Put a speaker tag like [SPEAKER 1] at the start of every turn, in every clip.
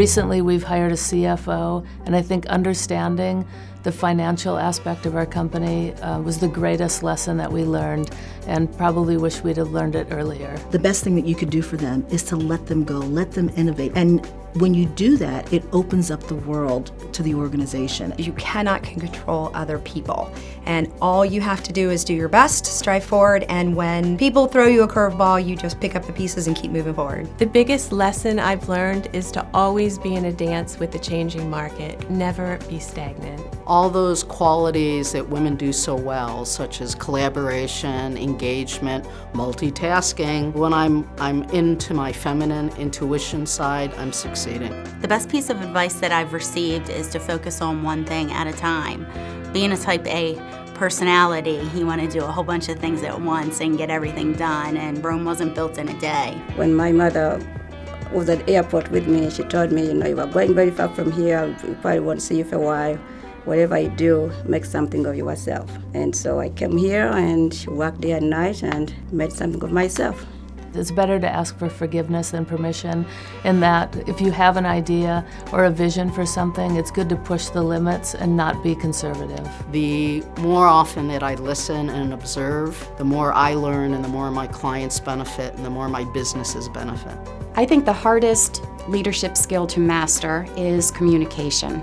[SPEAKER 1] Recently, we've hired a CFO, and I think understanding the financial aspect of our company was the greatest lesson that we learned, and probably wish we'd have learned it earlier.
[SPEAKER 2] The best thing that you could do for them is to let them go, let them innovate. And when you do that, it opens up the world to the organization.
[SPEAKER 3] You cannot control other people, and all you have to do is do your best, strive forward, and when people throw you a curveball, you just pick up the pieces and keep moving forward.
[SPEAKER 4] The biggest lesson I've learned is to always be in a dance with the changing market, never be stagnant.
[SPEAKER 5] All those qualities that women do so well, such as collaboration, engagement, multitasking, when I'm into my feminine intuition side, I'm succeeding.
[SPEAKER 6] The best piece of advice that I've received is to focus on one thing at a time. Being a type A personality, you want to do a whole bunch of things at once and get everything done, and Rome wasn't built in a day.
[SPEAKER 7] When my mother was at the airport with me, she told me, you are going very far from here, we probably won't see you for a while. Whatever you do, make something of yourself. And so I came here and worked day and night and made something of myself.
[SPEAKER 1] It's better to ask for forgiveness than permission, in that if you have an idea or a vision for something, it's good to push the limits and not be conservative.
[SPEAKER 5] The more often that I listen and observe, the more I learn and the more my clients benefit and the more my businesses benefit.
[SPEAKER 8] I think the hardest leadership skill to master is communication.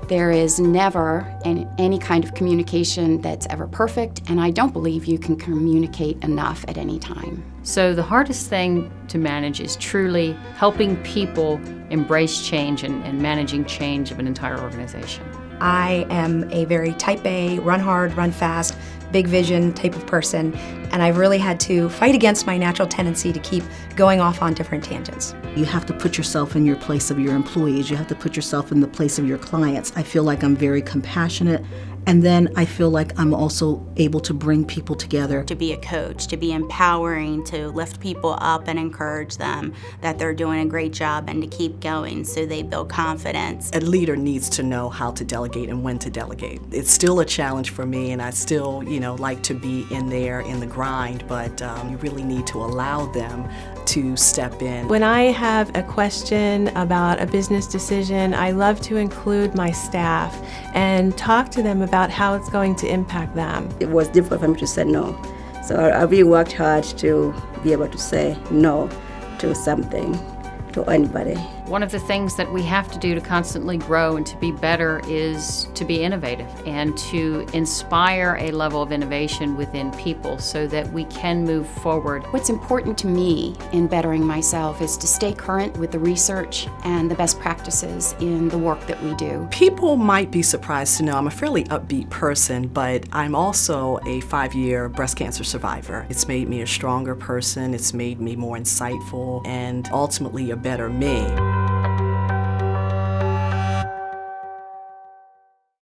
[SPEAKER 8] There is never any kind of communication that's ever perfect, and I don't believe you can communicate enough at any time.
[SPEAKER 9] So the hardest thing to manage is truly helping people embrace change and managing change of an entire organization.
[SPEAKER 3] I am a very type A, run hard, run fast, big vision type of person, and I've really had to fight against my natural tendency to keep going off on different tangents.
[SPEAKER 2] You have to put yourself in your place of your employees. You have to put yourself in the place of your clients. I feel like I'm very compassionate, and then I feel like I'm also able to bring people together.
[SPEAKER 6] To be a coach, to be empowering, to lift people up and encourage them that they're doing a great job and to keep going so they build confidence.
[SPEAKER 10] A leader needs to know how to delegate and when to delegate. It's still a challenge for me, and I still, like to be in there in the grind, but you really need to allow them to step in.
[SPEAKER 4] When I have a question about a business decision, I love to include my staff and talk to them about how it's going to impact them.
[SPEAKER 7] It was difficult for me to say no. So I really worked hard to be able to say no to something, to anybody.
[SPEAKER 9] One of the things that we have to do to constantly grow and to be better is to be innovative and to inspire a level of innovation within people so that we can move forward.
[SPEAKER 8] What's important to me in bettering myself is to stay current with the research and the best practices in the work that we do.
[SPEAKER 10] People might be surprised to know I'm a fairly upbeat person, but I'm also a 5-year breast cancer survivor. It's made me a stronger person, it's made me more insightful, and ultimately a better me.